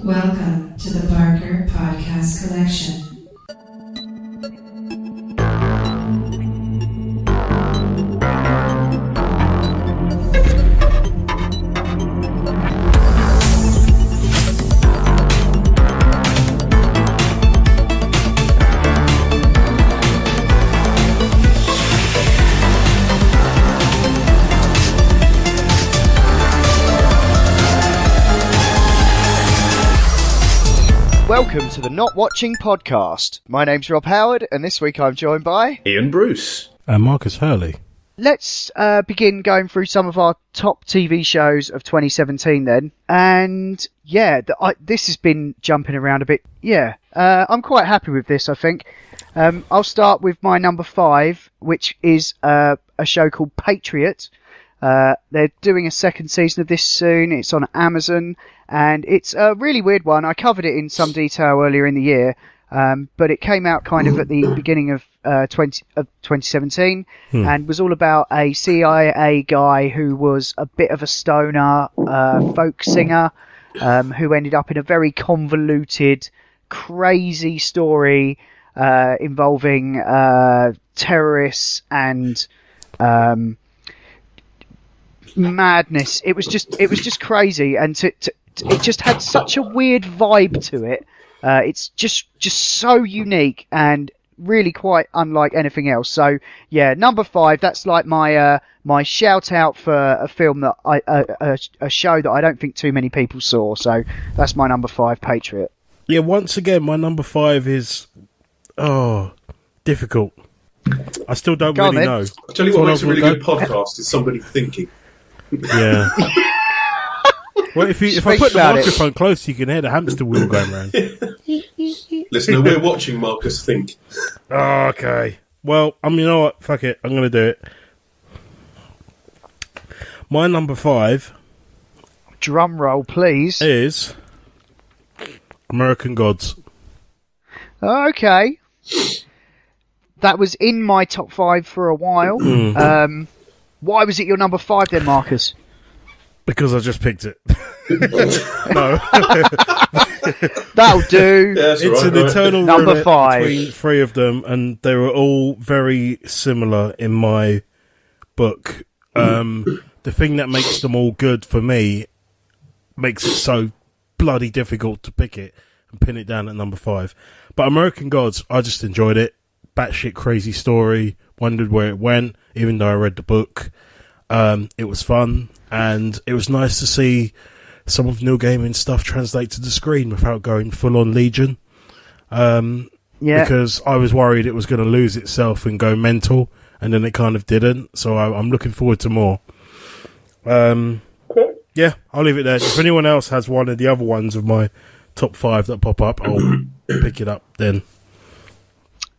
Welcome to the Barker Podcast Collection. Welcome to the Not Watching Podcast. My name's Rob Howard, and this week I'm joined by Ian Bruce and Marcus Hurley. Let's begin going through some of our top TV shows of 2017 then. And yeah, this has been jumping around a bit. Yeah, I'm quite happy with this, I think. I'll start with my number 5, which is a show called Patriot. They're doing a second season of this soon. It's on Amazon, and it's a really weird one. I covered it in some detail earlier in the year, but it came out kind of at the beginning of 2017 and was all about a CIA guy who was a bit of a stoner folk singer who ended up in a very convoluted, crazy story involving terrorists and madness. It was just crazy, and it just had such a weird vibe to it. It's just so unique and really quite unlike anything else. So yeah, number 5. That's like my my shout out for a film that a show that I don't think too many people saw. So that's my number 5, Patriot. Yeah, once again, my number 5 is difficult. I still don't really know. I'll tell you what makes a really good podcast is somebody thinking. Yeah. Well, if I put the microphone close, you can hear the hamster wheel going round. Listener, we're watching Marcus think. Oh, okay. Well, you know what? Fuck it. I'm going to do it. My number 5... Drum roll, please. ...is American Gods. Okay. That was in my top 5 for a while. Why was it your number 5 then, Marcus? Because I just picked it. No. That'll do. It's an eternal number 5 between 3 of them, and they were all very similar in my book. The thing that makes them all good for me makes it so bloody difficult to pick it and pin it down at number 5. But American Gods, I just enjoyed it. Batshit crazy story. Wondered where it went, even though I read the book. It was fun, and it was nice to see some of Neil Gaiman's stuff translate to the screen without going full-on Legion. Because I was worried it was going to lose itself and go mental, and then it kind of didn't. So I'm looking forward to more. Yeah, I'll leave it there. If anyone else has one of the other ones of my top 5 that pop up, I'll pick it up then.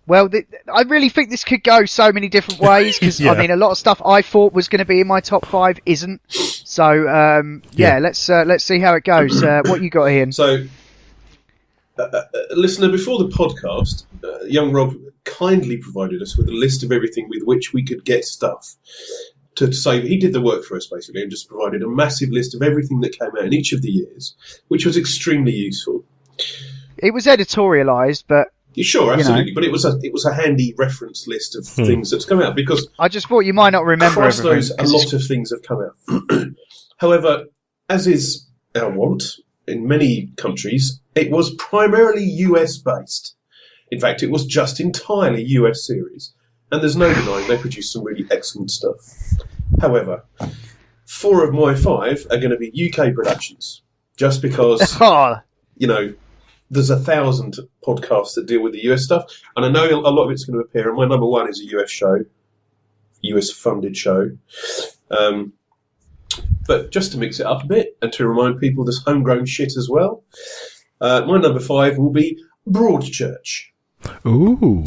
Well, I really think this could go so many different ways because I mean, a lot of stuff I thought was going to be in my top 5 isn't. So let's see how it goes. What you got, Ian? So, listener, before the podcast, young Rob kindly provided us with a list of everything with which we could get stuff to say he did the work for us basically, and just provided a massive list of everything that came out in each of the years, which was extremely useful. It was editorialised, but. Sure, absolutely, but it was a handy reference list of things that's come out because I just thought you might not remember everything. A lot of things have come out. However, as is our wont in many countries, it was primarily US based. In fact, it was just entirely US series, and there's no denying they produced some really excellent stuff. However, 4 of my 5 are going to be UK productions, just because there's 1,000 podcasts that deal with the US stuff, and I know a lot of it's going to appear, and my number 1 is a US show, US-funded show. But just to mix it up a bit, and to remind people there's homegrown shit as well, my number 5 will be Broadchurch. Ooh.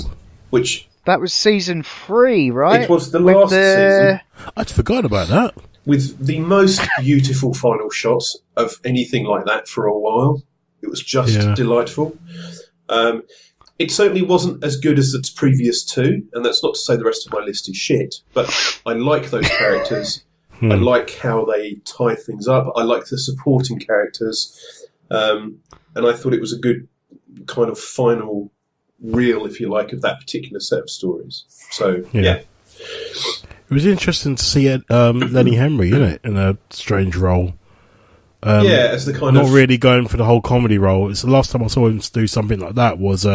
Which... That was season 3, right? It was the last season. I'd forgotten about that. With the most beautiful final shots of anything like that for a while. It was just delightful. It certainly wasn't as good as its previous 2, and that's not to say the rest of my list is shit, but I like those characters. I like how they tie things up. I like the supporting characters. And I thought it was a good kind of final reel, if you like, of that particular set of stories. So, yeah. It was interesting to see Lenny Henry, in a strange role. As the kind not of... Not really going for the whole comedy role. It's the last time I saw him do something like that was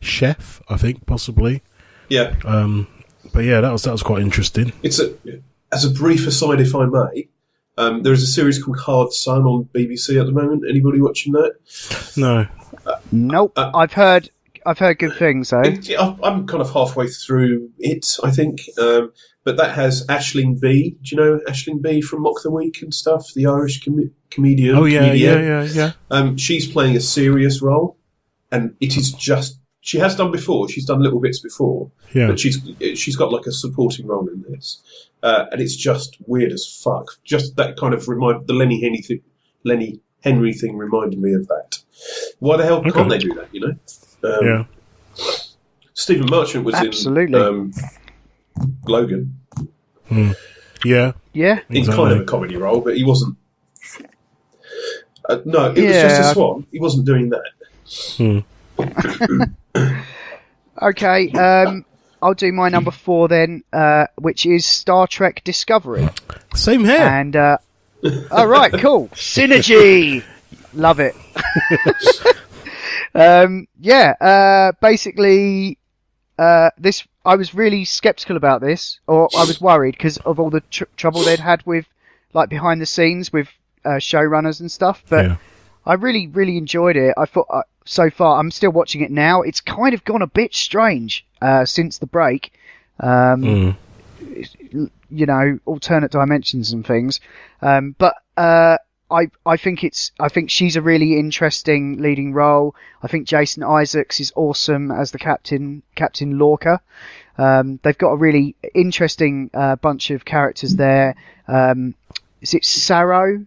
Chef, I think, possibly. Yeah. But yeah, that was quite interesting. As a brief aside, if I may, there is a series called Hard Sun on BBC at the moment. Anybody watching that? No. Nope. I've heard good things though. I'm kind of halfway through it, I think. But that has Aisling Bea. Do you know Aisling Bea from Mock the Week and stuff? The Irish comedian. Oh yeah. She's playing a serious role, and it is just. She has done before. She's done little bits before, but she's got like a supporting role in this, and it's just weird as fuck. Just that kind of the Lenny Henry thing reminded me of that. Why the hell can't they do that? Stephen Merchant was in Logan. Yeah, in kind of a comedy role, but he wasn't. No, it was just a swan. He wasn't doing that. Okay, I'll do my number 4 then, which is Star Trek Discovery. Same here. And all right, cool, synergy, love it. Basically, this I was really skeptical about this, or I was worried because of all the trouble they'd had with, like, behind the scenes with showrunners and stuff. But I really, really enjoyed it. I thought so far, I'm still watching it now. It's kind of gone a bit strange since the break. You know, alternate dimensions and things. But I think she's a really interesting leading role. I think Jason Isaacs is awesome as the Captain Lorca. They've got a really interesting bunch of characters there. Is it Saru?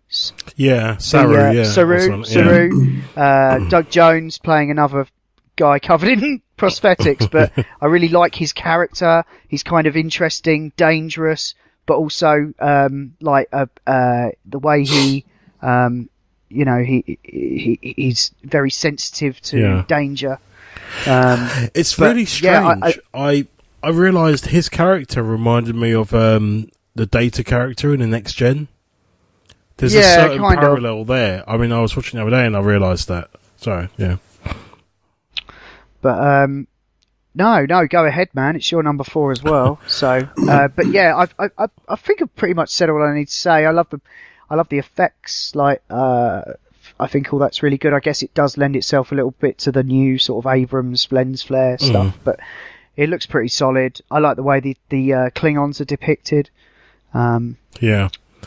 Yeah, Saru. Saru. Doug Jones playing another guy covered in prosthetics, but I really like his character. He's kind of interesting, dangerous, but also the way he. He's very sensitive to danger. It's really strange. I realised his character reminded me of the Data character in the Next Gen. There's a certain parallel there. I mean, I was watching the other day and I realised that. Sorry, yeah. But no, go ahead, man. It's your number 4 as well. So, but yeah, I think I've pretty much said all I need to say. I love the effects. Like, I think all that's really good. I guess it does lend itself a little bit to the new sort of Abrams lens flare stuff, but it looks pretty solid. I like the way the Klingons are depicted.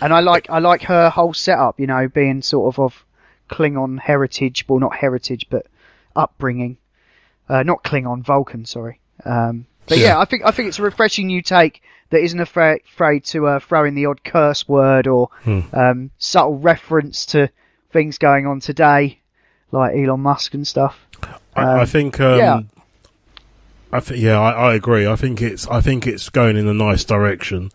And I like her whole setup. You know, being sort of Klingon heritage. Well, not heritage, but upbringing. Not Klingon, Vulcan. Sorry. But yeah, I think it's a refreshing new take that isn't afraid to throw in the odd curse word or subtle reference to things going on today, like Elon Musk and stuff. I think. I agree. I think it's going in a nice direction.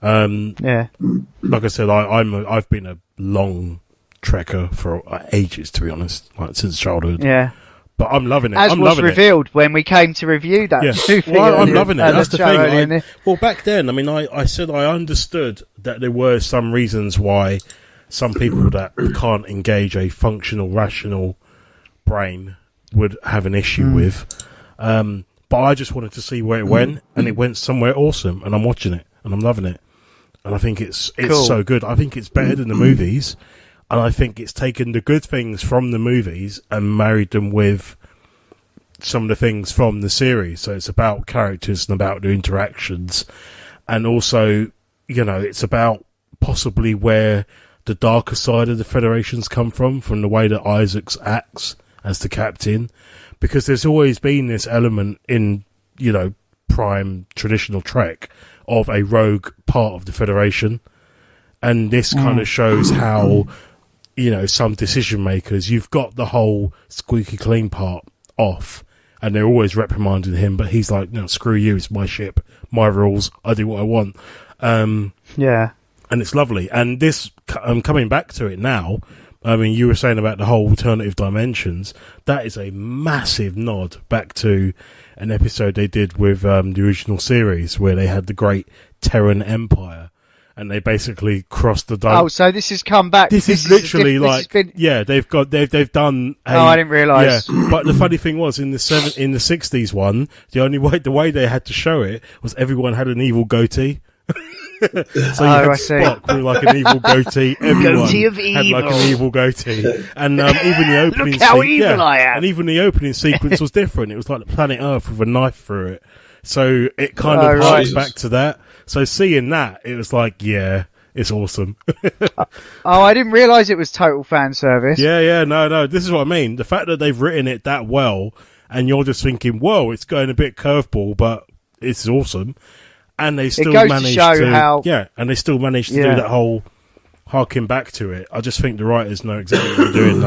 Like I said, I've been a long trekker for ages, to be honest, like since childhood. Yeah. But I'm loving it. As was revealed when we came to review that movie. Well, I'm loving it. That's the thing. Well, back then, I mean, I said I understood that there were some reasons why some people that can't engage a functional, rational brain would have an issue with. But I just wanted to see where it went, and it went somewhere awesome, and I'm watching it, and I'm loving it. And I think it's cool. So good. I think it's better than the movies. And I think it's taken the good things from the movies and married them with some of the things from the series. So it's about characters and about the interactions. And also, you know, it's about possibly where the darker side of the Federation's come from the way that Isaacs acts as the captain. Because there's always been this element in, you know, prime traditional Trek of a rogue part of the Federation. And this kind of shows how... you know, some decision makers, you've got the whole squeaky clean part off, and they're always reprimanding him, but he's like, no, screw you, it's my ship, my rules, I do what I want. And it's lovely. And this, coming back to it now, I mean, you were saying about the whole alternative dimensions. That is a massive nod back to an episode they did with the original series where they had the Great Terran Empire, and they basically crossed the. So this has come back. This is literally they've done. I didn't realise. Yeah, but the funny thing was in the 60s one, the way they had to show it was everyone had an evil goatee. So you had Spock with like an evil goatee. Everyone had like an evil goatee, and even the opening. Look how evil I am. And even the opening sequence was different. It was like the planet Earth with a knife through it. So it kind of harks back to that. So seeing that, it was like, yeah, it's awesome. I didn't realise it was total fan service. No. This is what I mean. The fact that they've written it that well, and you're just thinking, whoa, it's going a bit curveball, but it's awesome. And they still managed and they still managed to do that whole harking back to it. I just think the writers know exactly what they're doing.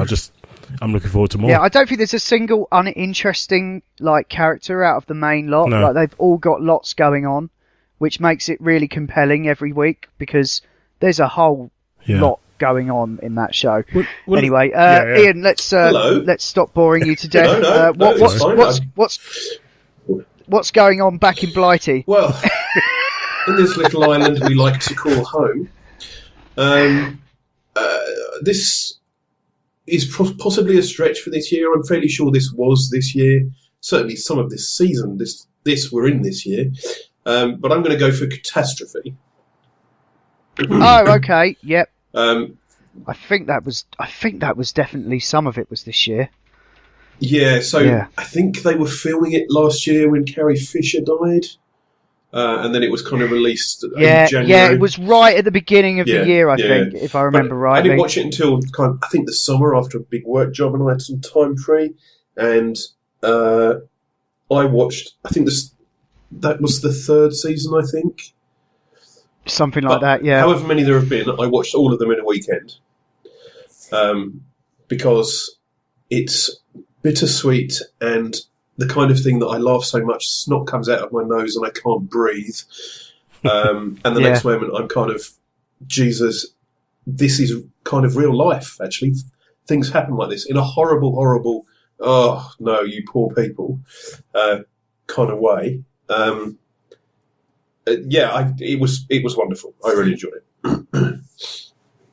I'm looking forward to more. Yeah, I don't think there's a single uninteresting character out of the main lot. No. Like, they've all got lots going on, which makes it really compelling every week because there's a whole lot going on in that show. Anyway, Ian, let's stop boring you to death. What's going on back in Blighty? Well, in this little island we like to call home, this is possibly a stretch for this year. I'm fairly sure this was this year. Certainly some of this season, this we're in this year. But I'm going to go for Catastrophe. Oh, okay. Yep. I think that was definitely some of it was this year. Yeah, I think they were filming it last year when Carrie Fisher died. And then it was kind of released in January. Yeah, it was right at the beginning of the year, I think, if I remember rightly. I didn't watch it until I think the summer after a big work job, and I had some time free. And I watched, I think that was the third season, I think. Something like that, yeah. However many there have been, I watched all of them in a weekend. Because it's bittersweet and the kind of thing that I laugh so much, snot comes out of my nose and I can't breathe. And the next moment I'm kind of, Jesus, this is kind of real life, actually. Things happen like this in a horrible, horrible, oh, no, you poor people kind of way. It was wonderful. I really enjoyed it.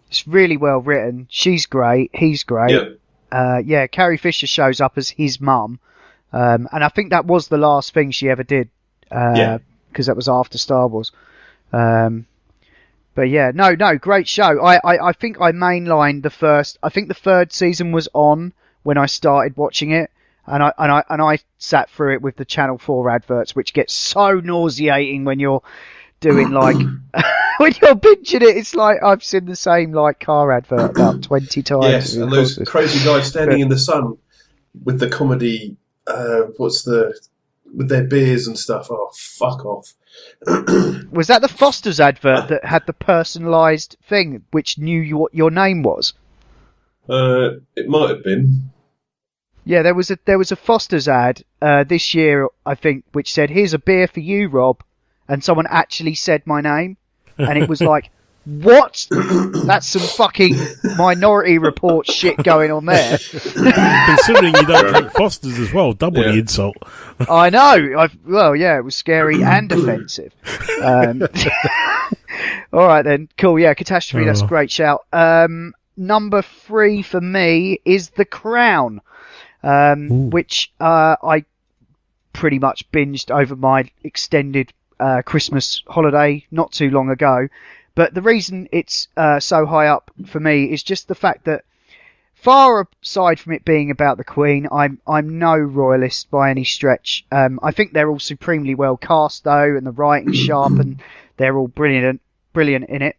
It's really well written. She's great. He's great. Yeah. Carrie Fisher shows up as his mum. And I think that was the last thing she ever did. Because that was after Star Wars. But yeah, no, great show. I think I mainlined the first. I think the third season was on when I started watching it, and I sat through it with the Channel 4 adverts, which gets so nauseating when you're doing when you're binging it. It's like I've seen the same car advert about 20 times. Yes, and those crazy guys standing in the sun with the comedy. With their beers and stuff. Oh, fuck off. Was that the Foster's advert that had the personalised thing which knew what your name was? It might have been. Yeah, there was a Foster's ad this year, I think, which said, "Here's a beer for you, Rob," and someone actually said my name, and it was like, what? That's some fucking Minority Report shit going on there. Considering you don't drink Foster's as well, double the insult. I know. It was scary and offensive. All right then, cool. Yeah, Catastrophe. That's a great shout. Number 3 for me is The Crown, which I pretty much binged over my extended Christmas holiday not too long ago. But the reason it's so high up for me is just the fact that, far aside from it being about the Queen, I'm no royalist by any stretch. I think they're all supremely well cast though, and the writing's sharp, and they're all brilliant in it.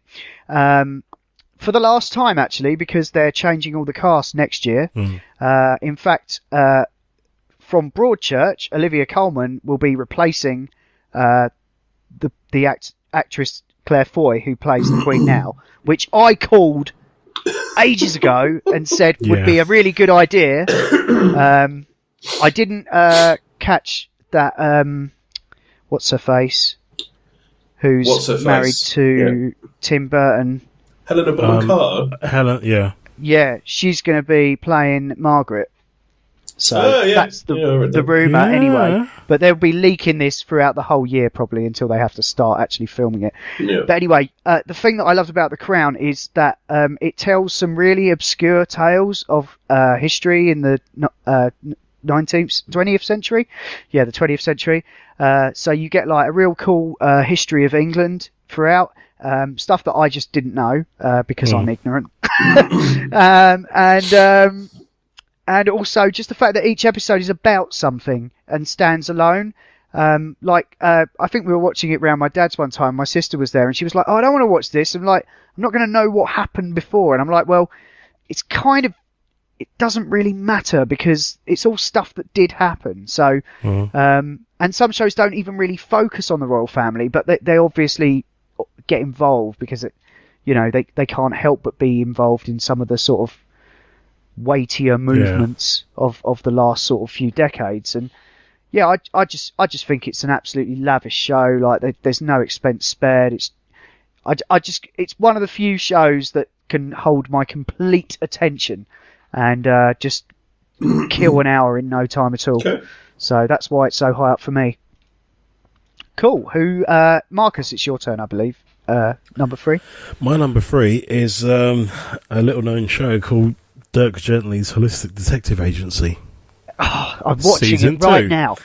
For the last time actually, because they're changing all the cast next year. In fact, from Broadchurch, Olivia Colman will be replacing the actress Claire Foy, who plays the Queen now, which I called ages ago and said would be a really good idea. I didn't catch that. What's her face? Who's married to Tim Burton? Helena Bonham Carter. Helen, yeah. Yeah, she's going to be playing Margaret. So that's the rumour anyway. But they'll be leaking this throughout the whole year probably until they have to start actually filming it. Yeah. But anyway, the thing that I loved about The Crown is that it tells some really obscure tales of history in the 20th century. Yeah, the 20th century. So you get like a real cool history of England throughout. Stuff that I just didn't know because I'm ignorant. And also just the fact that each episode is about something and stands alone. I think we were watching it around my dad's one time. My sister was there and she was like, "Oh, I don't want to watch this." I'm like, "I'm not going to know what happened before." And I'm like, "Well, it's kind of, it doesn't really matter because it's all stuff that did happen." So, and some shows don't even really focus on the royal family, but they obviously get involved because they can't help but be involved in some of the sort of weightier movements of the last sort of few decades. And yeah, I just think it's an absolutely lavish show. Like there's no expense spared. It's one of the few shows that can hold my complete attention and just kill an hour in no time at all. Okay. So that's why it's so high up for me. Cool. Marcus, it's your turn, I believe. Number 3. My number 3 is a little known show called Dirk Gently's Holistic Detective Agency. Oh, I'm watching Season it right 2. now.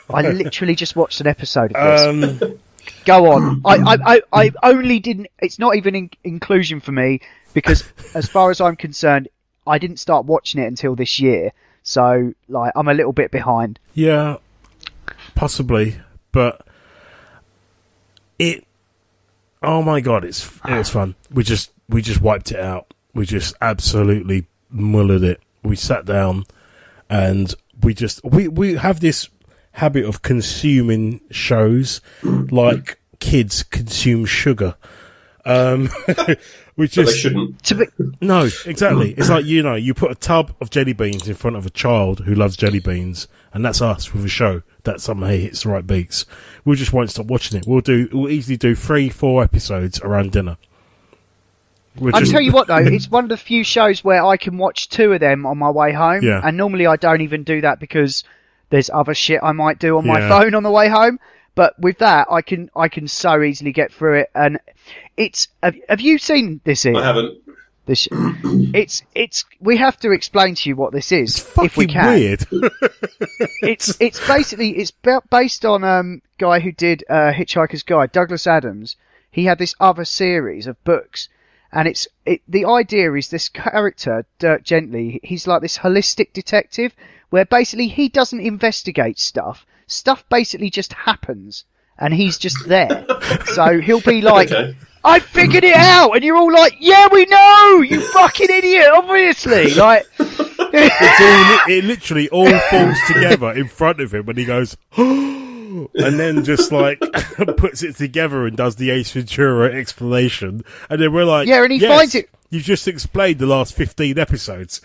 I literally just watched an episode of this. Go on. I only didn't. It's not even inclusion for me because, as far as I'm concerned, I didn't start watching it until this year. So, like, I'm a little bit behind. Yeah, possibly, but it. Oh my god, it was fun. We just wiped it out. We just absolutely mullered it. We sat down and we have this habit of consuming shows like kids consume sugar. We just But they shouldn't. No, exactly. It's like, you put a tub of jelly beans in front of a child who loves jelly beans, and that's us with a show that somehow hits the right beats. We just won't stop watching it. We'll easily do 3-4 episodes around dinner. I'll tell you what though, it's one of the few shows where I can watch 2 of them on my way home. Yeah. And normally I don't even do that because there's other shit I might do on my phone on the way home. But with that, I can so easily get through it. And it's have you seen this? Ian? I haven't. We have to explain to you what this is if we fucking can. weird. It's based on guy who did Hitchhiker's Guide, Douglas Adams. He had this other series of books, and the idea is this character Dirk Gently. He's like this holistic detective where basically he doesn't investigate stuff. Stuff basically just happens, and he's just there. So he'll be like, Okay. "I figured it out," and you're all like, "Yeah, we know, you fucking idiot, obviously." Like, It literally all falls together in front of him when he goes, and then just like puts it together and does the Ace Ventura explanation, and then we're like, yeah, and he yes, finds it. You've just explained the last 15 episodes.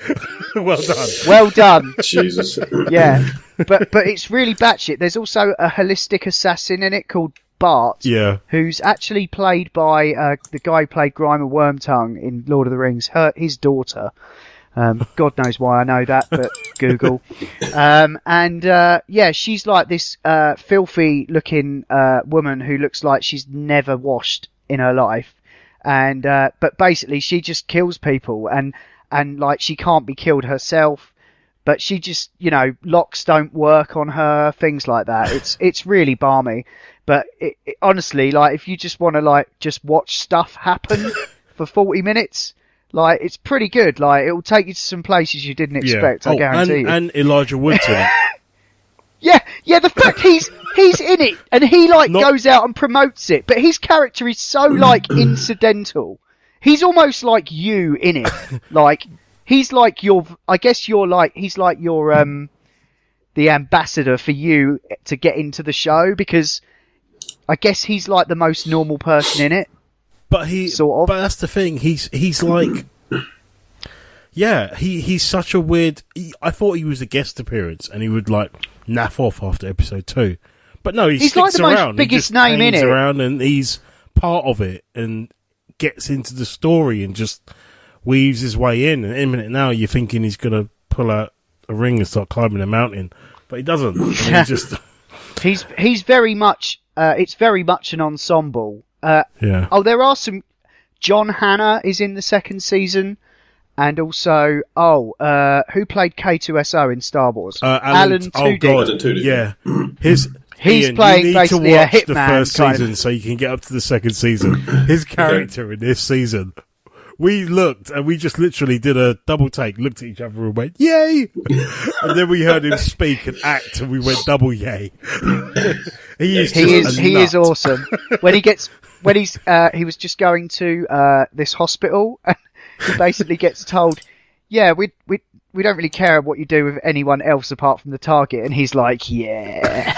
Well done. Well done. Jesus. Yeah, but it's really batshit. There's also a holistic assassin in it called Bart, Yeah. who's actually played by the guy who played Grima Wormtongue in Lord of the Rings, his daughter. God knows why I know that, but Google. She's like this filthy-looking woman who looks like she's never washed in her life, and but basically she just kills people, and like she can't be killed herself. But she just, locks don't work on her, things like that. It's really balmy. But it, honestly, like, if you just want to, like, just watch stuff happen for 40 minutes, like, it's pretty good. Like, it will take you to some places you didn't expect, I guarantee you. And Elijah Wood's in it. Yeah, the fact he's in it, and he, like, goes out and promotes it. But his character is so, like, incidental. He's almost like you in it. Like... He's like he's like your, the ambassador for you to get into the show, because I guess he's like the most normal person in it. But sort of. But that's the thing. He's like, yeah, he's such a weird. I thought he was a guest appearance, and he would like naff off after episode 2. But no, he's like sticks the most around. biggest he just name in hangs it. around, and he's part of it, and gets into the story, and just weaves his way in, and in a minute now you're thinking he's going to pull out a ring and start climbing a mountain, but he doesn't. I mean, he's very much. It's very much an ensemble. Yeah. Oh, there are some. John Hannah is in the second season, and also who played K2SO in Star Wars? Alan Tudyk. Oh God, Alan Tudyk. yeah. He's Ian, playing you need basically to a watch the hitman first kind season so you can get up to the second season. His character in this season, we looked and we just literally did a double take, looked at each other and went, yay! And then we heard him speak and act and we went double yay. He is awesome. He was just going to this hospital and he basically gets told, yeah, we don't really care what you do with anyone else apart from the target, and he's like, yeah,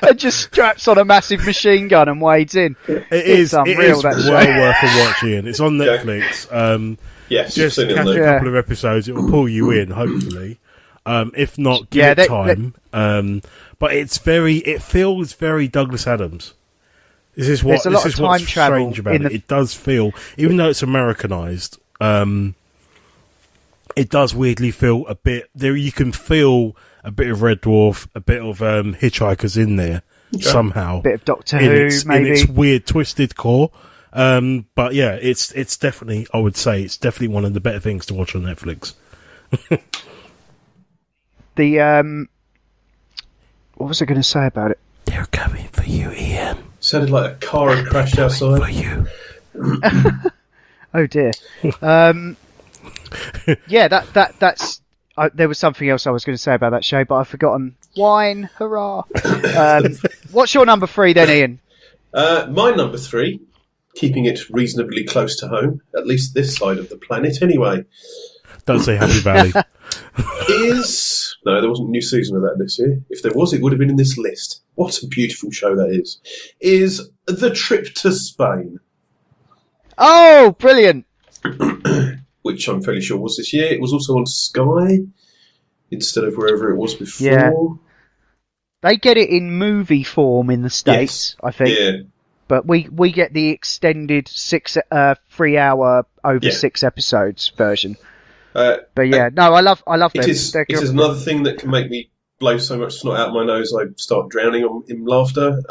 and just straps on a massive machine gun and wades in. It's unreal. It is well worth a watch, Ian. It's on Netflix. Yes, just catch a couple of episodes. It will pull you in, hopefully. If not, give it time. But it feels very Douglas Adams. This is what's strange about it. It does feel, even though it's Americanized, it does weirdly feel a bit there. You can feel a bit of Red Dwarf, a bit of Hitchhikers in there somehow. A bit of Doctor Who, maybe in its weird, twisted core. But yeah, it's definitely. I would say it's definitely one of the better things to watch on Netflix. What was I going to say about it? They're coming for you, Ian. Sounded like a car had crashed outside. For you. Oh dear. Yeah, that's. There was something else I was going to say about that show, but I've forgotten. Wine, hurrah! What's your number 3 then, Ian? My number 3, keeping it reasonably close to home, at least this side of the planet, anyway. Don't say Happy Valley. No, there wasn't a new season of that this year. If there was, it would have been in this list. What a beautiful show that is. Is The Trip to Spain. Oh, brilliant! Which I'm fairly sure was this year. It was also on Sky instead of wherever it was before. Yeah. They get it in movie form in the States, I think. Yeah. But we get the extended 3 hour over 6 episodes version. But yeah, no, I love them. It is another thing that can make me blow so much snot out my nose I start drowning in laughter.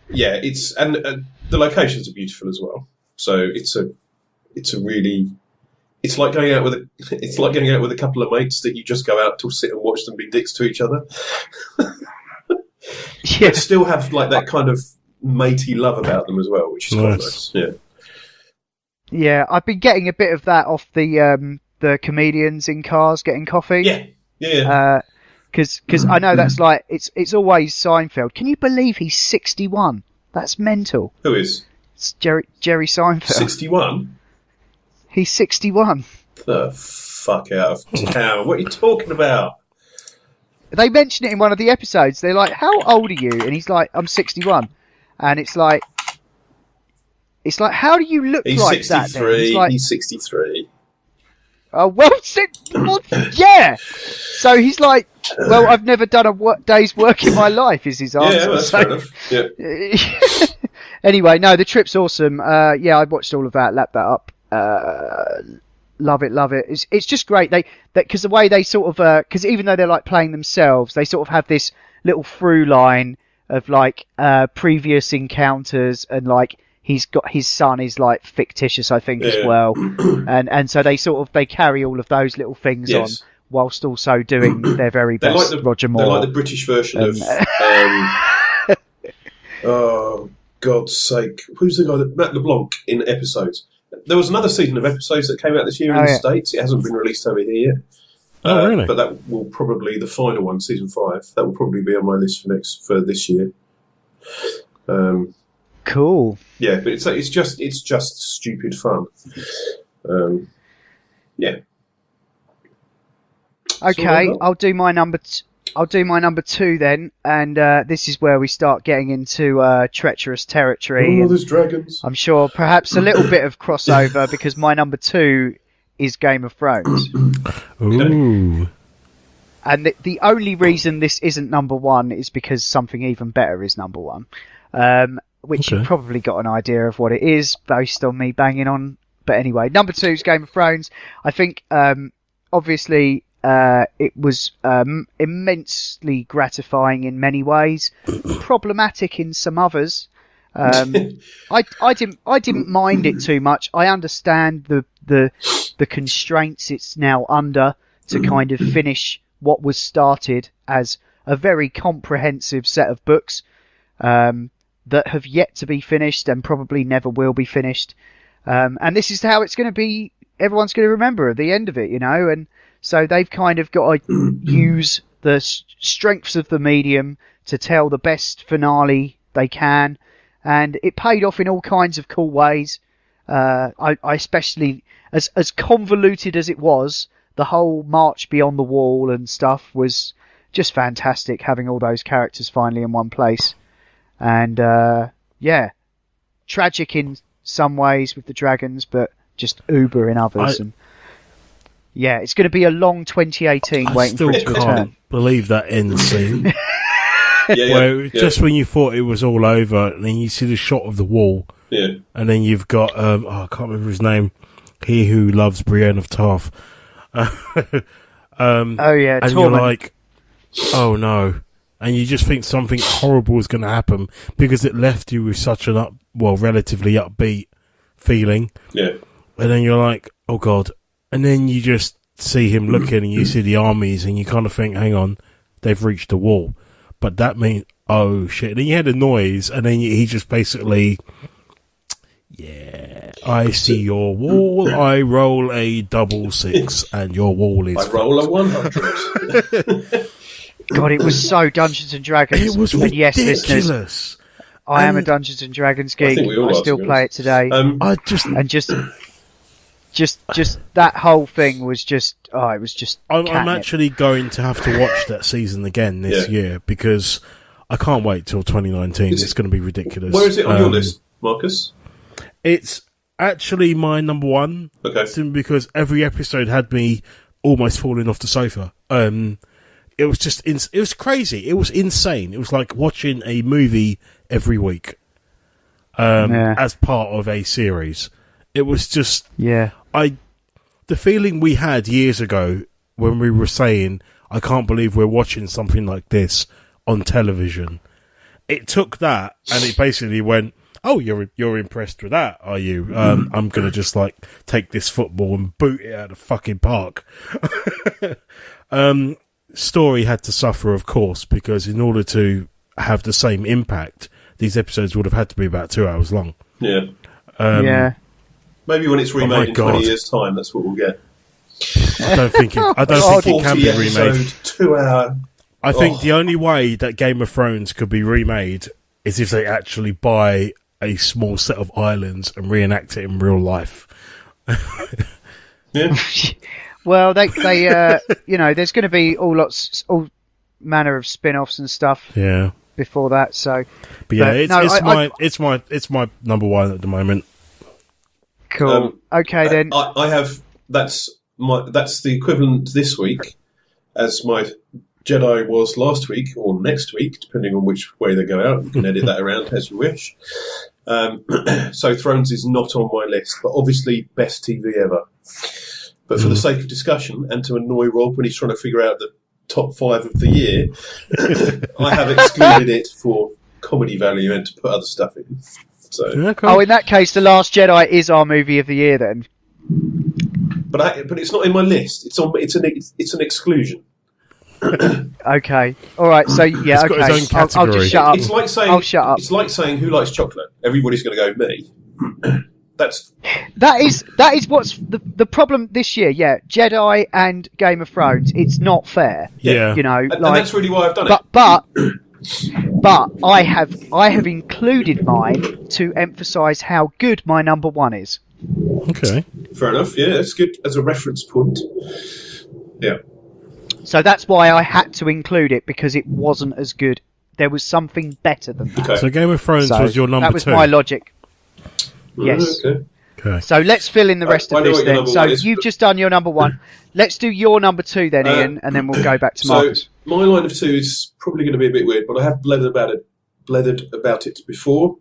Yeah, the locations are beautiful as well. So it's like going out with a couple of mates that you just go out to sit and watch them be dicks to each other. Yeah. But still have like that kind of matey love about them as well, which is quite nice. Yeah. Yeah, I've been getting a bit of that off the comedians in cars getting coffee. Yeah. Because I know that's like it's always Seinfeld. Can you believe he's 61? That's mental. Who is? It's Jerry Seinfeld. 61. He's 61. The fuck out of town! What are you talking about? They mention it in one of the episodes. They're like, "How old are you?" And he's like, "I'm 61." And it's like, how do you look he's like 63, that? Then? He's 63. Oh well, yeah. So he's like, well, I've never done a day's work in my life. Is his answer? Yeah, that's fair enough. Yeah. Anyway, no, the trip's awesome. Yeah, I watched all of that, lapped that up. Love it. It's just great. Because the way they sort of because even though they're like playing themselves, they sort of have this little through line of like previous encounters, and like he's got his son is like fictitious, I think, as well, and so they carry all of those little things on whilst also doing their very best. Like Roger Moore. They're like the British version of. Oh, God's sake! Who's the guy that Matt LeBlanc in Episodes? There was another season of Episodes that came out this year in the States. It hasn't been released over here yet. Oh, really? But that will probably the final one, season 5. That will probably be on my list for this year. Cool. Yeah, but it's just stupid fun. Yeah. Okay, I'll do my number 2 then, and this is where we start getting into treacherous territory. Oh, there's dragons. I'm sure perhaps a little bit of crossover because my number 2 is Game of Thrones. Ooh. And the only reason this isn't number 1 is because something even better is number 1. which Okay. you've probably got an idea of what it is based on me banging on. But anyway, number 2 is Game of Thrones. I think, obviously, it was immensely gratifying in many ways, problematic in some others. I didn't mind it too much. I understand the constraints it's now under to kind of finish what was started as a very comprehensive set of books that have yet to be finished and probably never will be finished. And this is how it's going to be. Everyone's going to remember at the end of it, you know. And so they've kind of got to use the strengths of the medium to tell the best finale they can. And it paid off in all kinds of cool ways. I especially, as convoluted as it was, the whole march beyond the wall and stuff was just fantastic, having all those characters finally in one place. And, yeah, tragic in some ways with the dragons, but just uber in others. And yeah, it's going to be a long 2018 waiting for it to return. I can't believe that end scene. Yeah, where just when you thought it was all over, and then you see the shot of the wall, and then you've got I can't remember his name. He who loves Brienne of Tarth. Oh yeah, and you're like, oh no, and you just think something horrible is going to happen because it left you with such an relatively upbeat feeling. Yeah, and then you're like, oh god, and then you just see him looking, and you see the armies, and you kind of think, hang on, they've reached the wall. But that means, oh shit. And then you had a noise, and then he just basically, yeah, I see your wall, I roll a 6, and your wall is. I roll a 100. God, it was so Dungeons and Dragons. It was and ridiculous. Yes, listeners, I am a Dungeons and Dragons geek. I still play it today. Just that whole thing was just, it was just. I'm actually going to have to watch that season again this year because I can't wait till 2019. It's going to be ridiculous. Where is it on your list, Marcus? It's actually my number 1. Okay. Simply because every episode had me almost falling off the sofa. It was just, it was crazy. It was insane. It was like watching a movie every week, as part of a series. It was just, the feeling we had years ago when we were saying, I can't believe we're watching something like this on television. It took that and it basically went, oh, you're impressed with that, are you? I'm going to just like take this football and boot it out of the fucking park. Story had to suffer, of course, because in order to have the same impact, these episodes would have had to be about 2 hours long. Yeah. Maybe when it's remade in 20 years' time, that's what we'll get. I don't think it can be remade. 2 hour. I think the only way that Game of Thrones could be remade is if they actually buy a small set of islands and reenact it in real life. Yeah. Well, they there's going to be all manner of spin-offs and stuff. Yeah. Before that, so. But yeah, it's my number 1 at the moment. Cool. Okay then. I have that's the equivalent this week as my Jedi was last week or next week, depending on which way they go out. You can edit that around as you wish. So Thrones is not on my list, but obviously best TV ever. But for the sake of discussion and to annoy Rob when he's trying to figure out the top 5 of the year, I have excluded it for comedy value and to put other stuff in. So. Yeah, cool. Oh, in that case, The Last Jedi is our movie of the year then. But it's not in my list. It's an exclusion. Okay. All right. So yeah. It's got okay. its own category. I'll just shut up. It's like saying. I'll shut up. It's like saying who likes chocolate. Everybody's going to go me. That is what's the problem this year. Yeah, Jedi and Game of Thrones. It's not fair. Yeah. You know, and that's really why I've done it. But I have included mine to emphasise how good my number 1 is. Okay. Fair enough. Yeah, it's good as a reference point. Yeah. So that's why I had to include it, because it wasn't as good. There was something better than that. Okay. So Game of Thrones was your number 2. That was my logic. Yes. Okay. So let's fill in the rest of this then. So is, you've just done your number 1. Let's do your number 2 then, Ian, and then we'll go back to Marcus. So my line of 2 is probably going to be a bit weird, but I have blethered about it before.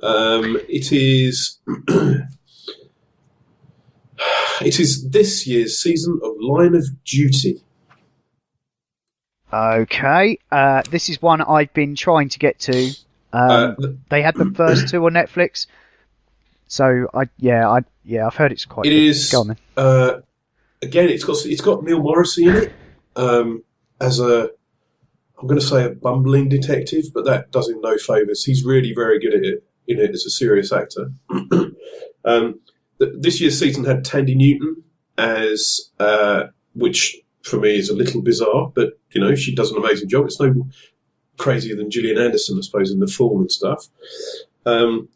It is. It is this year's season of Line of Duty. Okay, this is one I've been trying to get to. They had the first two on Netflix, so I've heard it's quite. It good. is. Go on, then. Again, it's got Neil Morrissey in it as a. I'm going to say a bumbling detective, but that does him no favours. He's really very good at it in it as a serious actor. This year's season had Tandy Newton as, which for me is a little bizarre, but she does an amazing job. It's no crazier than Gillian Anderson, I suppose, in The Fall and stuff. But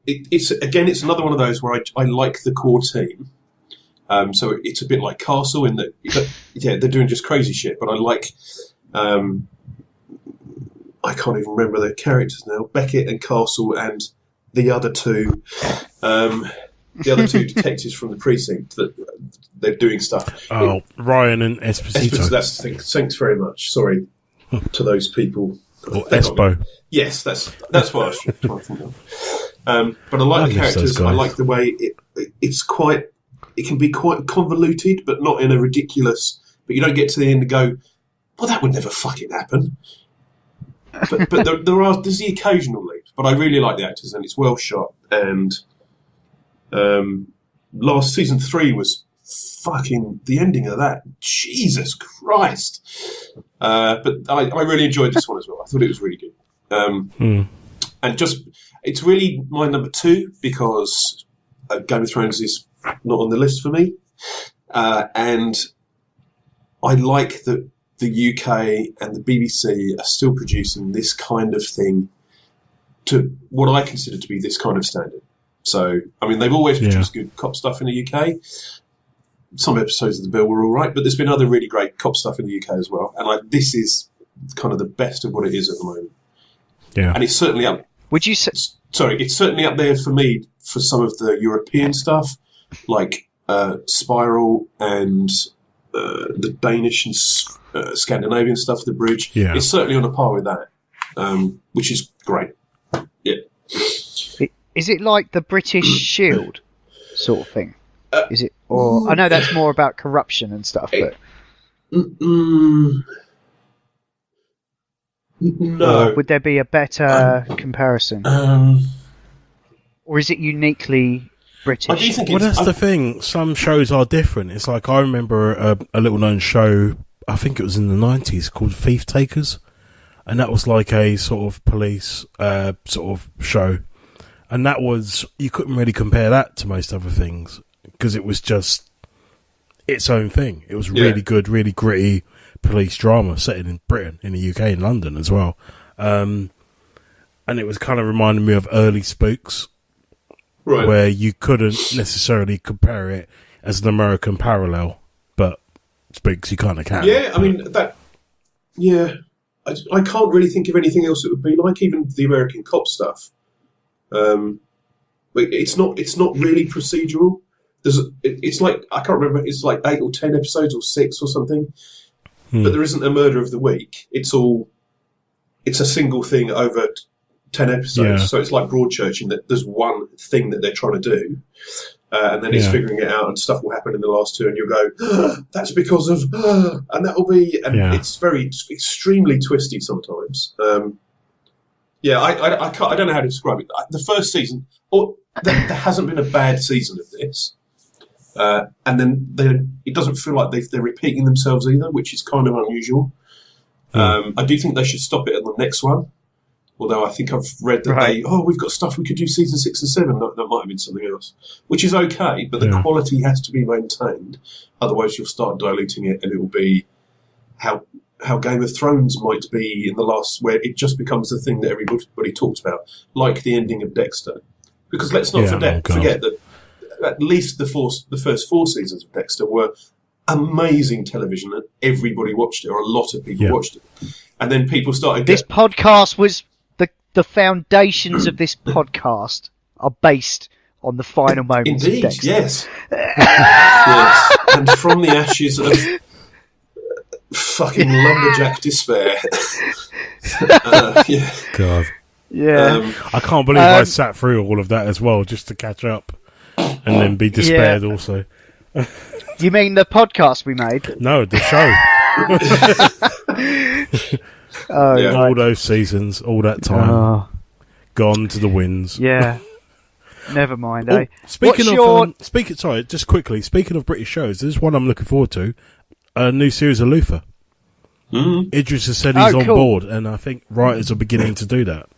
it's another one of those where I like the core team. So it's a bit like Castle in that, they're doing just crazy shit. But I like, I can't even remember their characters now. Beckett and Castle and the other two detectives from the precinct that they're doing stuff. Oh, Ryan and Esposito. Thanks very much. Sorry to those people. Or Espo. Yes, that's what I was trying to think of. But I like the characters. I like the way it's quite. It can be quite convoluted, but not in a ridiculous. But you don't get to the end and go, "Well, that would never fucking happen." But there's the occasional leap. But I really like the actors, and it's well shot. And last season 3 was fucking the ending of that. Jesus Christ! But I really enjoyed this one as well. I thought it was really good. And it's really my number 2 because Game of Thrones is not on the list for me, and I like that the UK and the BBC are still producing this kind of thing to what I consider to be this kind of standard. So, I mean, they've always produced good cop stuff in the UK. Some episodes of The Bill were all right, but there's been other really great cop stuff in the UK as well. And this is kind of the best of what it is at the moment. Yeah, and it's certainly up. Would you say? Sorry, it's certainly up there for me for some of the European stuff, like Spiral and the Danish and Scandinavian stuff, The Bridge. Yeah. It's certainly on a par with that, which is great. Yeah. Is it like the British Shield sort of thing? Is it? Or I know that's more about corruption and stuff, but no. Or would there be a better comparison? Or is it uniquely British? I do think well, that's the thing. Some shows are different. It's like I remember a little-known show. I think it was in the 90s called Thief Takers, and that was like a sort of police sort of show. And that was, you couldn't really compare that to most other things because it was just its own thing. It was really good, really gritty police drama set in Britain, in the UK, in London as well. And it was kind of reminding me of early Spooks, right, where you couldn't necessarily compare it as an American parallel, but Spooks you kind of can. Yeah, I mean, that, yeah. I can't really think of anything else that would be like, even the American cop stuff. But it's not really procedural. It's like, I can't remember, it's like 8 or 10 episodes or 6 or something. But there isn't a murder of the week. It's a single thing over 10 episodes. So it's like Broadchurch in that there's one thing that they're trying to do. And then it's figuring it out, and stuff will happen in the last 2, and you'll go, that's because of, and that'll be, and it's extremely twisty sometimes. I don't know how to describe it. The first season, there hasn't been a bad season of this, and then it doesn't feel like they're repeating themselves either, which is kind of unusual. I do think they should stop it at the next one. Although I think I've read that we've got stuff we could do season 6 and 7. That might have been something else, which is okay, but the quality has to be maintained. Otherwise, you'll start diluting it, and it will be how Game of Thrones might be in the last, where it just becomes the thing that everybody talks about, like the ending of Dexter. Because let's not forget that at least the first 4 seasons of Dexter were amazing television, and everybody watched it, or a lot of people watched it. And then people started... This podcast was... The foundations of this podcast are based on the final moments of Dexter. Yes. Yes. And from the ashes of fucking lumberjack despair. God. Yeah. I can't believe I sat through all of that as well just to catch up and then be despaired also. You mean the podcast we made? No, the show. All those seasons, all that time, gone to the winds. Yeah. Never mind, eh? Speaking just quickly, speaking of British shows, there's one I'm looking forward to. A new series of Luther. Idris has said he's on board, and I think writers are beginning to do that.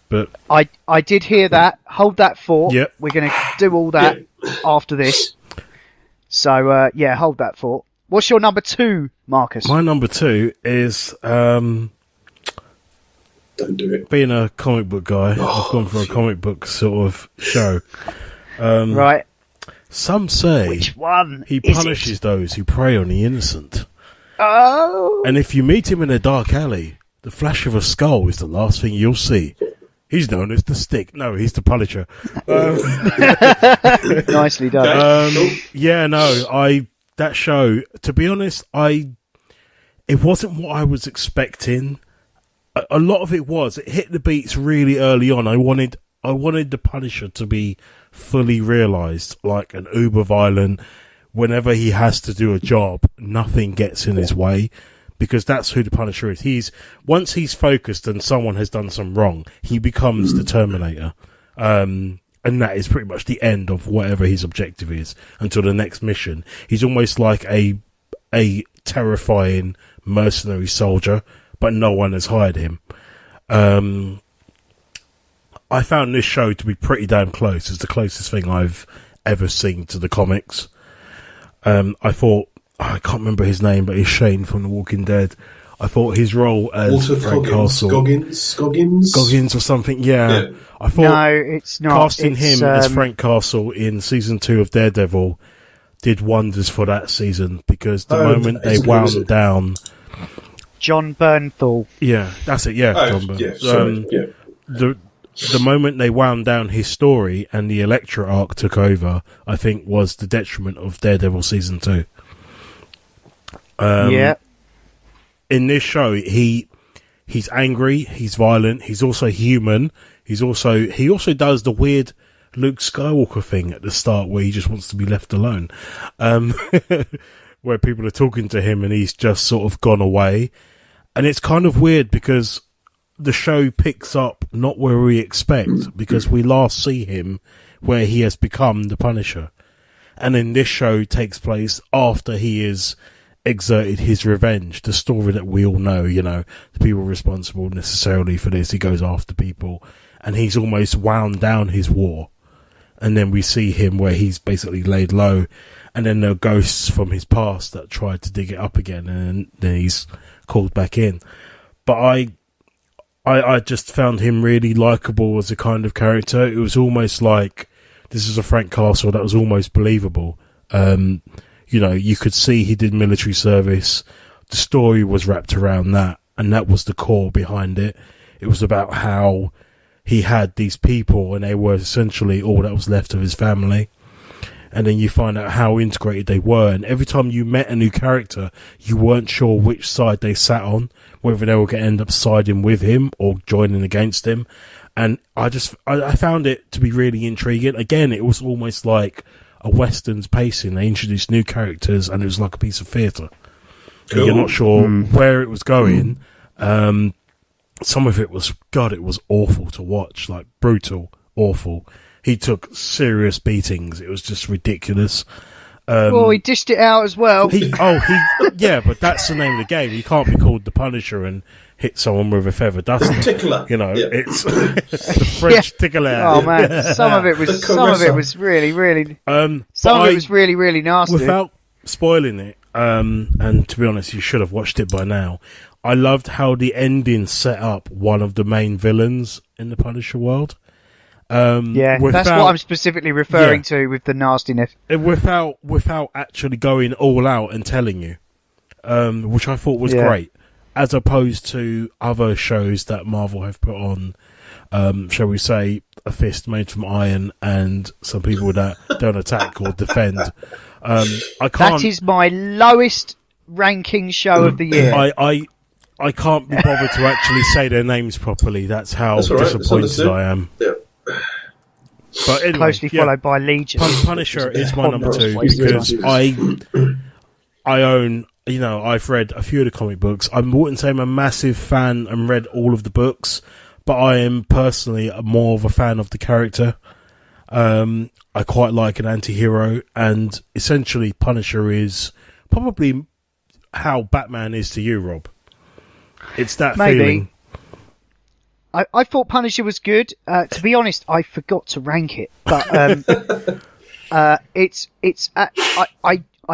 But I did hear that. Hold that thought. Yep. We're going to do all that after this. So, hold that thought. What's your number 2, Marcus? My number 2 is... Don't do it. Being a comic book guy, I've gone for a comic book sort of show. Right. Some say Which one he punishes those who prey on the innocent. Oh. And if you meet him in a dark alley, the flash of a skull is the last thing you'll see. He's known as the Stick. No, he's the Punisher. Nicely done. That show, to be honest, it wasn't what I was expecting. A lot of it was. It hit the beats really early on. I wanted the Punisher to be fully realised, like an uber violent. Whenever he has to do a job, nothing gets in his way, because that's who the Punisher is. Once he's focused and someone has done some wrong, he becomes the Terminator. And that is pretty much the end of whatever his objective is until the next mission. He's almost like a terrifying mercenary soldier, but no one has hired him. I found this show to be pretty damn close. It's the closest thing I've ever seen to the comics. I thought, I can't remember his name, but he's Shane from The Walking Dead. I thought his role as Walter Frank Castle, Goggins or something. Yeah. I thought No, it's not. casting him as Frank Castle in season 2 of Daredevil did wonders for that season, because the moment they wound down, John Bernthal. yeah, that's it. Yeah, John Byrne. The moment they wound down his story and the Elektra arc took over, I think was the detriment of Daredevil season 2. In this show, he's angry, he's violent, he's also human. He also does the weird Luke Skywalker thing at the start where he just wants to be left alone. Where people are talking to him and he's just sort of gone away. And it's kind of weird because the show picks up not where we expect, because we last see him where he has become the Punisher. And then this show takes place after he has exerted his revenge, the story that we all know, the people responsible necessarily for this. He goes after people and he's almost wound down his war. And then we see him where he's basically laid low, and then there are ghosts from his past that try to dig it up again, and then he's called back in. But I just found him really likeable as a kind of character. It was almost like this is a Frank Castle that was almost believable. You could see he did military service. The story was wrapped around that, and that was the core behind it. It was about how he had these people, and they were essentially all that was left of his family. And then you find out how integrated they were. And every time you met a new character, you weren't sure which side they sat on, whether they were going to end up siding with him or joining against him. And I found it to be really intriguing. Again, it was almost like a Western's pacing. They introduced new characters, and it was like a piece of theatre. Cool. You're not sure where it was going. Some of it was, God, it was awful to watch, like brutal, awful. He took serious beatings. It was just ridiculous. He dished it out as well. Yeah, but that's the name of the game. You can't be called the Punisher and hit someone with a feather duster. Tickler. It's the French tickler. Oh man, some of it was really, really. Some of it was really, really nasty. Without spoiling it, and to be honest, you should have watched it by now. I loved how the ending set up one of the main villains in the Punisher world. That's what I'm specifically referring to with the nastiness. Without actually going all out and telling you, which I thought was great, as opposed to other shows that Marvel have put on. Shall we say, a fist made from iron and some people that don't attack or defend. I can't. That is my lowest ranking show of the year. I can't be bothered to actually say their names properly. That's how That's all right. disappointed I am. Yeah. But anyway, Closely followed by Legion. Punisher is my number Ponderous 2 waste of because time. I own, I've read a few of the comic books. I wouldn't say I'm a massive fan and read all of the books, but I am personally more of a fan of the character. I quite like an anti-hero, and essentially Punisher is probably how Batman is to you, Rob. It's that feeling. I thought Punisher was good. To be honest, I forgot to rank it, but I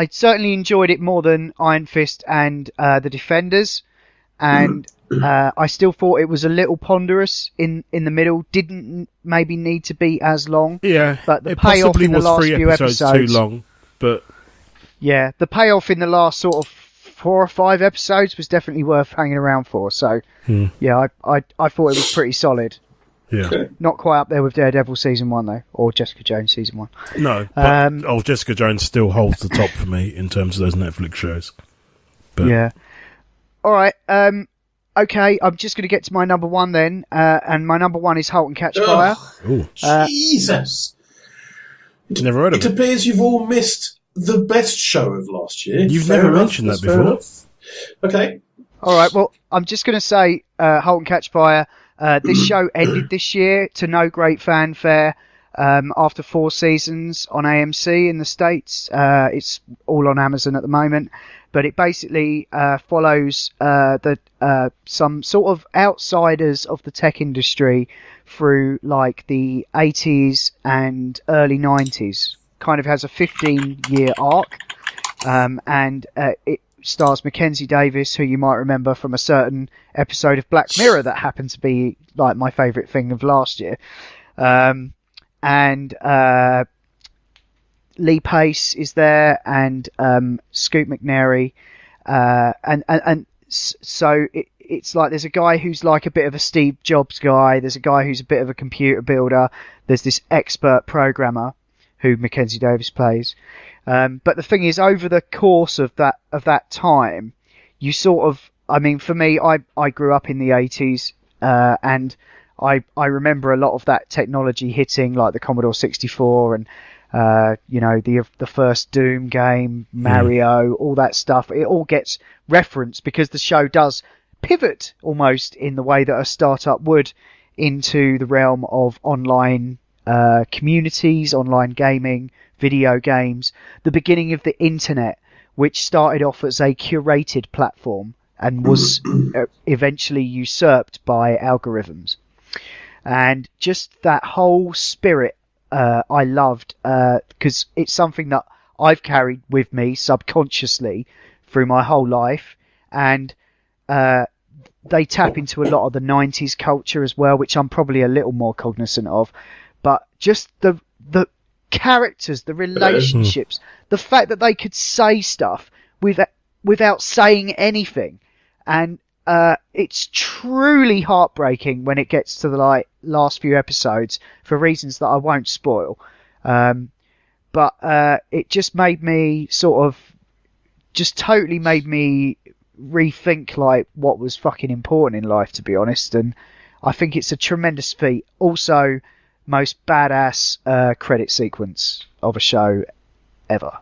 certainly enjoyed it more than Iron Fist and the Defenders, and I still thought it was a little ponderous in the middle. Didn't maybe need to be as long. Yeah, but the it payoff possibly in the was last 3 few episodes episodes too long. But yeah, the payoff in the last sort of 4 or 5 episodes was definitely worth hanging around for. So yeah, I thought it was pretty solid. Yeah, not quite up there with Daredevil season 1 though, or Jessica Jones season 1. No, but Jessica Jones still holds the top for me in terms of those Netflix shows. But yeah. All right. Okay, I'm just going to get to my number 1 then, and my number 1 is Halt Catch Fire. Ooh. Jesus! Never heard of it. it. It appears you've all missed the best show of last year. You've Fair never enough, mentioned that fair before. enough. Okay. All right. Well, I'm just going to say Halt Catch Fire. This show ended this year to no great fanfare. After 4 seasons on AMC in the States, it's all on Amazon at the moment. But it basically follows some sort of outsiders of the tech industry through like the 80s and early 90s. Kind of has a 15-year arc, and it stars Mackenzie Davis, who you might remember from a certain episode of Black Mirror that happened to be like my favourite thing of last year. And Lee Pace is there, and Scoot McNairy, and so it's like there's a guy who's like a bit of a Steve Jobs guy. There's a guy who's a bit of a computer builder. There's this expert programmer who Mackenzie Davis plays. But the thing is, over the course of that time, you sort of, I mean, for me, I grew up in the 80s, and I remember a lot of that technology hitting, like the Commodore 64 and the first Doom game, Mario, all that stuff. It all gets referenced because the show does pivot almost in the way that a startup would into the realm of online communities, online gaming, video games, the beginning of the internet, which started off as a curated platform and was eventually usurped by algorithms. And just that whole spirit I loved, because it's something that I've carried with me subconsciously through my whole life, and they tap into a lot of the 90s culture as well, which I'm probably a little more cognizant of. But just the characters, the relationships, the fact that they could say stuff without saying anything, and it's truly heartbreaking when it gets to the last few episodes for reasons that I won't spoil. But it just made me totally made me rethink like what was fucking important in life, to be honest. And I think it's a tremendous feat. Also, most badass credit sequence of a show ever.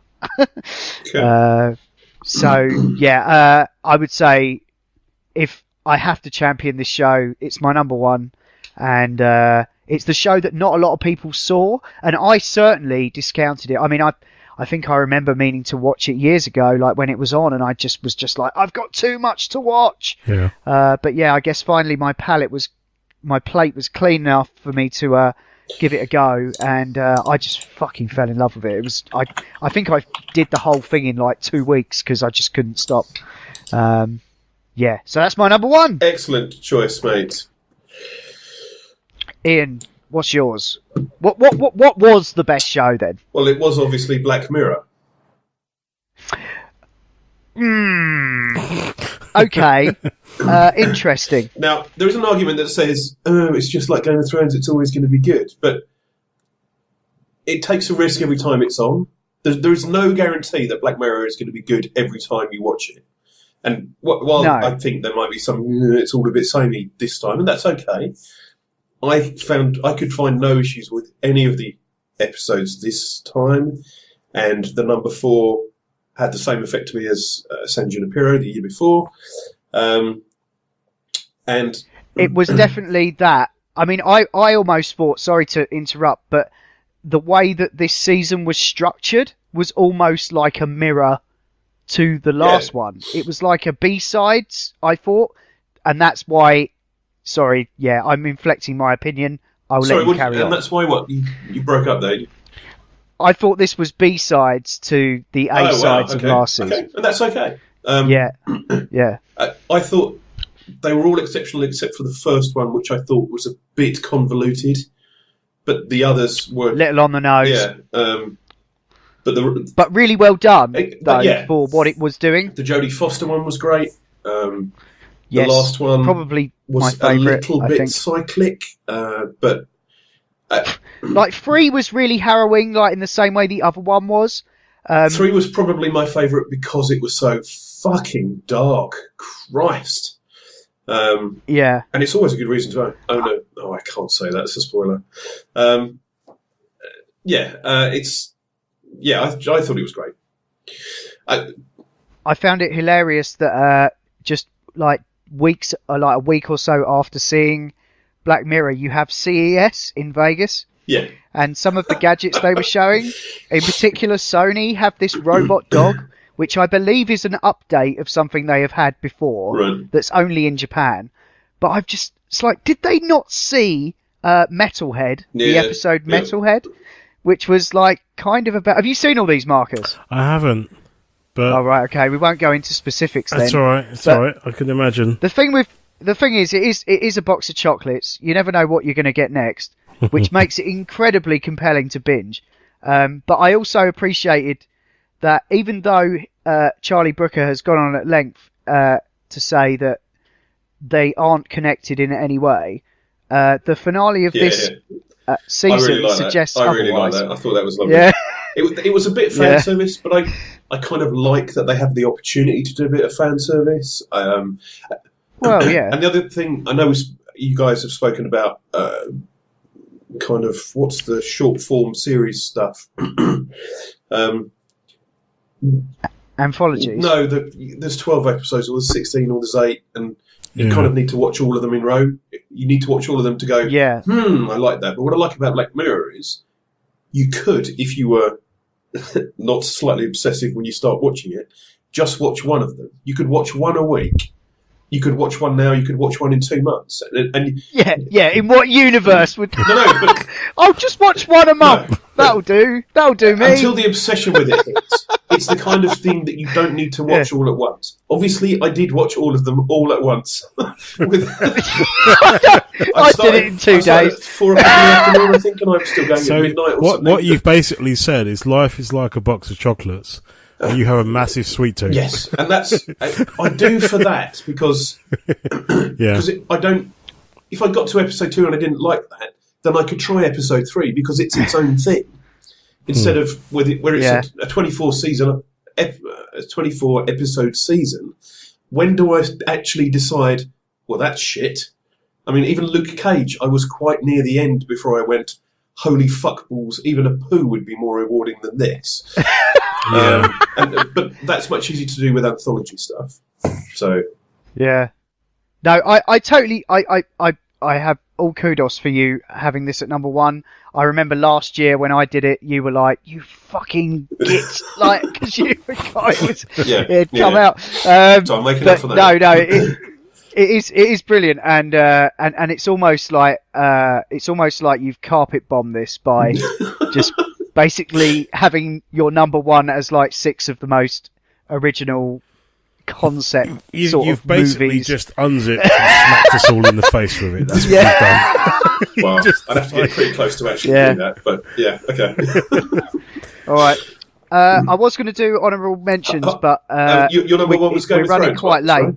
So yeah, I would say if I have to champion this show, it's my number 1, and it's the show that not a lot of people saw, and I certainly discounted it. I mean, I think I remember meaning to watch it years ago, like when it was on, and I was just like, I've got too much to watch. Yeah. But yeah, I guess finally my plate was clean enough for me to give it a go, and I just fucking fell in love with it. It was I think I did the whole thing in like 2 weeks because I just couldn't stop. Yeah, so that's my number 1. Excellent choice, mate. Ian, what's yours? What was the best show then? Well, it was obviously Black Mirror. Okay. Interesting. Now, there is an argument that says, oh, it's just like Game of Thrones, it's always going to be good. But it takes a risk every time it's on. There is no guarantee that Black Mirror is going to be good every time you watch it. And while No. I think there might be some, it's all a bit samey this time, and that's okay. I found I could find no issues with any of the episodes this time, and the number 4 had the same effect to me as San Junipero the year before. And it was definitely that. I mean, I almost thought, sorry to interrupt, but the way that this season was structured was almost like a mirror to the last one. It was like a B-sides, I thought, and that's why. Sorry, I'm inflecting my opinion. I'll let you carry on. And that's why what you broke up there. I thought this was B-sides to the A-sides of last season. Okay. And that's okay. Yeah. I thought they were all exceptional except for the first one, which I thought was a bit convoluted, but the others were little on the nose. Yeah. But really well done, for what it was doing. The Jodie Foster one was great. Yes, the last one probably was my favourite, a little bit cyclic, but... like 3 was really harrowing, like in the same way the other one was. 3 was probably my favourite because it was so fucking dark. Christ. Yeah. And it's always a good reason to... I can't say that. It's a spoiler. I thought it was great. I found it hilarious that just like a week or so after seeing Black Mirror, you have CES in Vegas. Yeah. And some of the gadgets they were showing, in particular Sony, have this robot dog, which I believe is an update of something they have had before, that's only in Japan. But it's like, did they not see Metalhead, the episode Metalhead, which was like kind of about... Have you seen all these, Marcus? I haven't. But oh, right, okay. We won't go into specifics then. That's all right. It's all right. I can imagine. The thing is, it is a box of chocolates. You never know what you're going to get next, which makes it incredibly compelling to binge. But I also appreciated that even though Charlie Brooker has gone on at length to say that they aren't connected in any way, the finale of this season suggests otherwise. I really like that. I thought that was lovely. Yeah. It was a bit fan service, but I kind of like that they have the opportunity to do a bit of fan service. And the other thing, I know you guys have spoken about kind of what's the short form series stuff. Anthologies? No, there's 12 episodes, or there's 16, or there's 8, and you kind of need to watch all of them in row. You need to watch all of them to go, I like that. But what I like about Black Mirror is you could, if you were not slightly obsessive when you start watching it, just watch one of them. You could watch one a week. You could watch one now. You could watch one in 2 months. And in what universe would... but I'll just watch one a month. That'll do me. Until the obsession with it hits. It's the kind of thing that you don't need to watch all at once. Obviously, I did watch all of them all at once. I did it in 2 days. At 4 o'clock in the afternoon, I think, and I'm still going at midnight or something. What you've basically said is life is like a box of chocolates. And you have a massive sweet tooth. Yes, and that's I do for that because I don't. If I got to episode 2 and I didn't like that, then I could try episode 3 because it's its own thing. Instead of where it's a 24 episode season, when do I actually decide? Well, that's shit. I mean, even Luke Cage, I was quite near the end before I went, holy fuckballs, even a poo would be more rewarding than this. But that's much easier to do with anthology stuff. So no, I totally I have all kudos for you having this at number 1. I remember last year when I did it, you were like, "You fucking git," like because you forgot it come out. So I'm making up for that. No, it is brilliant, and it's almost like you've carpet bombed this by just basically having your number 1 as like 6 of the most original concept you've basically movies. Just unzipped and smacked us all in the face with it. That's what you've done. Well, I'd have to get pretty close to actually doing that, but okay. All right. I was going to do honourable mentions, but your number 1 was Game of Thrones. We're running quite late.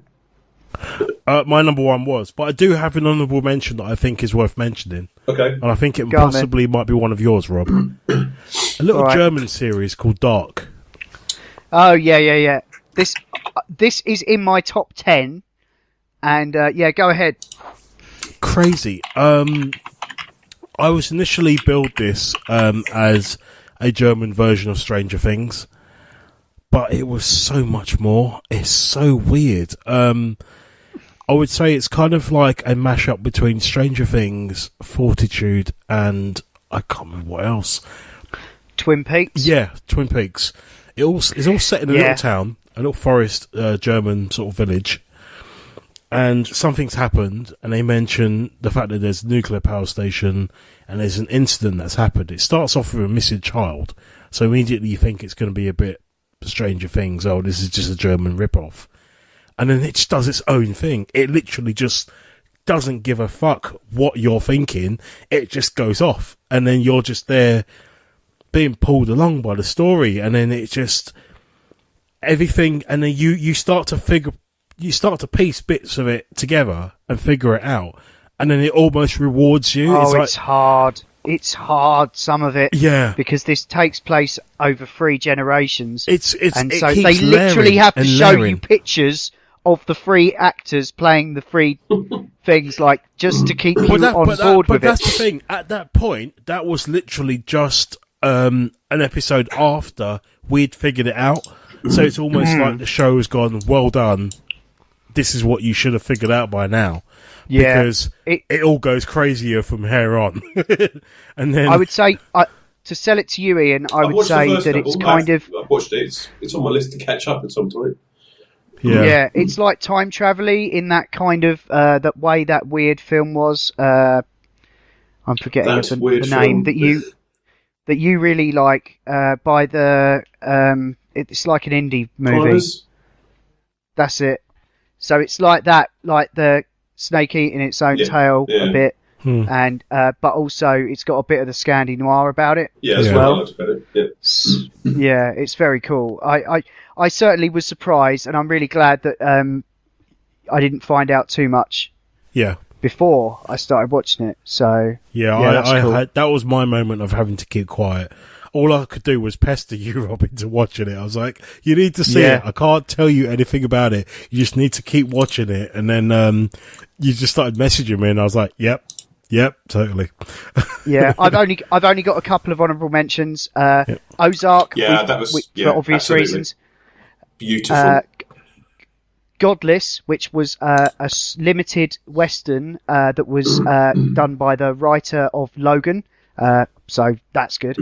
My number 1 was, but I do have an honourable mention that I think is worth mentioning. Okay. And I think it possibly might be one of yours, Rob. A little German series called Dark. Oh, yeah. This, this is in my top 10. And yeah, go ahead. Crazy. I was initially billed this as a German version of Stranger Things, but it was so much more. It's so weird. I would say it's kind of like a mashup between Stranger Things, Fortitude, and I can't remember what else. Twin Peaks? Yeah, Twin Peaks. It's all set in a little town, a little forest, German sort of village. And something's happened, and they mention the fact that there's a nuclear power station, and there's an incident that's happened. It starts off with a missing child, so immediately you think it's going to be a bit Stranger Things. Oh, this is just a German rip-off. And then it just does its own thing. It literally just doesn't give a fuck what you're thinking. It just goes off, and then you're just there being pulled along by the story, and then it just everything, and then you start to piece bits of it together and figure it out, and then it almost rewards you. Oh, it's hard. It's hard, some of it. Yeah. Because this takes place over 3 generations. And so they literally have to show you pictures of the 3 actors playing the 3 things, like, just to keep you on board with it. But that's the thing. At that point, that was literally just an episode after we'd figured it out. So it's almost like the show has gone, well done. This is what you should have figured out by now. Yeah, because it all goes crazier from here on. And then I would say, to sell it to you, Ian, I would say that it's kind of... I've watched it. It's on my list to catch up at some time. Yeah, it's like time travel-y in that kind of that way that weird film was. I'm forgetting the name that you really like. By the it's like an indie movie. Primers? That's it. So it's like that, like the snake eating its own tail a bit, and but also it's got a bit of the Scandi noir about it as well. Yeah, it's very cool. I certainly was surprised, and I'm really glad that I didn't find out too much. Yeah. Before I started watching it, so I cool. that was my moment of having to keep quiet. All I could do was pester you, Rob, into watching it. I was like, you need to see it. I can't tell you anything about it. You just need to keep watching it. And then you just started messaging me, and I was like, yep, totally. Yeah, I've only got a couple of honourable mentions. Ozark, that was for obvious reasons. Beautiful. Godless, which was a limited western that was done by the writer of Logan. So that's good.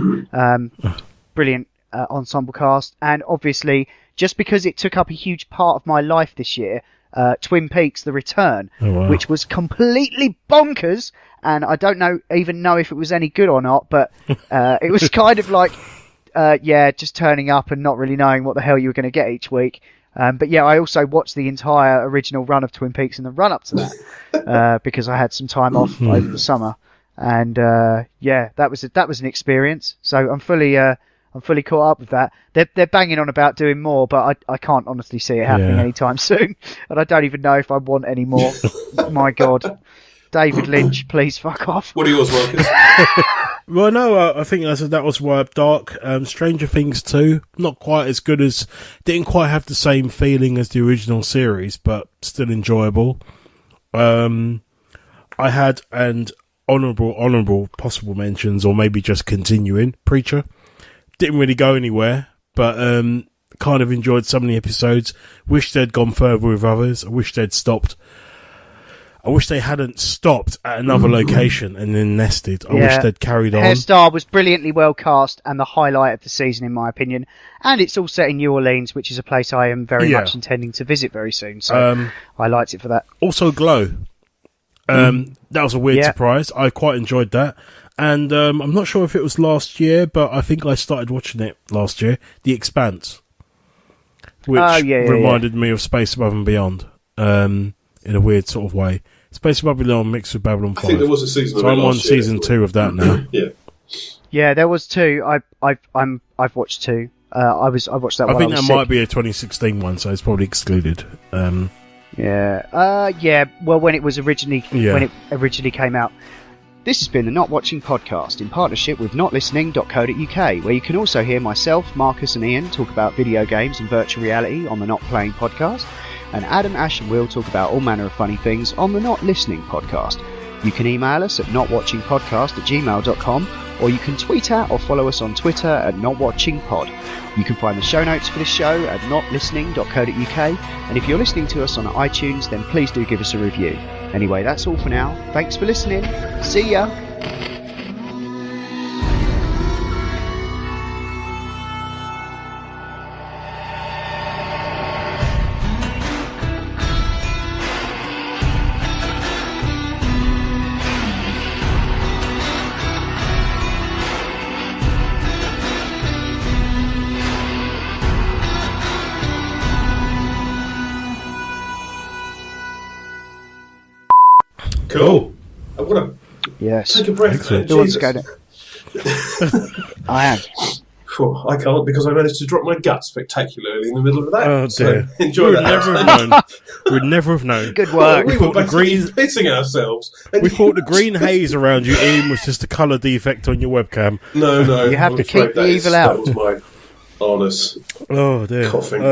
Brilliant ensemble cast. And obviously, just because it took up a huge part of my life this year, Twin Peaks: The Return, which was completely bonkers, and I don't even know if it was any good or not, but it was kind of like, just turning up and not really knowing what the hell you were going to get each week. But yeah, I also watched the entire original run of Twin Peaks in the run-up to that because I had some time off over the summer. And that was an experience. So I'm fully caught up with that. They're banging on about doing more, but I can't honestly see it happening anytime soon. And I don't even know if I want any more. My God, David Lynch, please fuck off. What are yours, Marcus? Well, no, I think that was why Dark. Stranger Things 2, not quite as good as, didn't quite have the same feeling as the original series, but still enjoyable. I had honourable possible mentions, or maybe just continuing. Preacher didn't really go anywhere, but kind of enjoyed some of the episodes. Wish they'd gone further with others. I wish they'd stopped. I wish they hadn't stopped at another location and then nested. I wish they'd carried on. Hairstyle was brilliantly well cast and the highlight of the season, in my opinion. And it's all set in New Orleans, which is a place I am very much intending to visit very soon. So I liked it for that. Also, Glow. That was a weird surprise. I quite enjoyed that. And I'm not sure if it was last year, but I think I started watching it last year. The Expanse, which reminded me of Space Above and Beyond in a weird sort of way. Space Above and Beyond mixed with Babylon 5. I think there was a season. So I'm on season 2 of that now. Yeah, there was 2. I've watched 2. I watched that one. I think that might be a 2016 one, so it's probably excluded. Well, when it originally came out. This has been the Not Watching Podcast in partnership with notlistening.co.uk, where you can also hear myself, Marcus and Ian talk about video games and virtual reality on the Not Playing Podcast, and Adam, Ash and Will talk about all manner of funny things on the Not Listening Podcast. You can email us at notwatchingpodcast@gmail.com, or you can tweet at or follow us on Twitter at notwatchingpod. You can find the show notes for this show at notlistening.co.uk, and if you're listening to us on iTunes, then please do give us a review. Anyway, that's all for now. Thanks for listening. See ya! Cool. I want Yes. to take a breath. Excellent. Who wants to go I am. I can't because I managed to drop my gut spectacularly in the middle of that. Oh, dear. So enjoy We'd that. never have known. We'd never have known. Good work. We thought were the basically green- pissing ourselves. And We thought the green haze around you, Ian, was just a colour defect on your webcam. No. You have I'm to afraid keep the that evil out. That was my honest Oh, dear. coughing.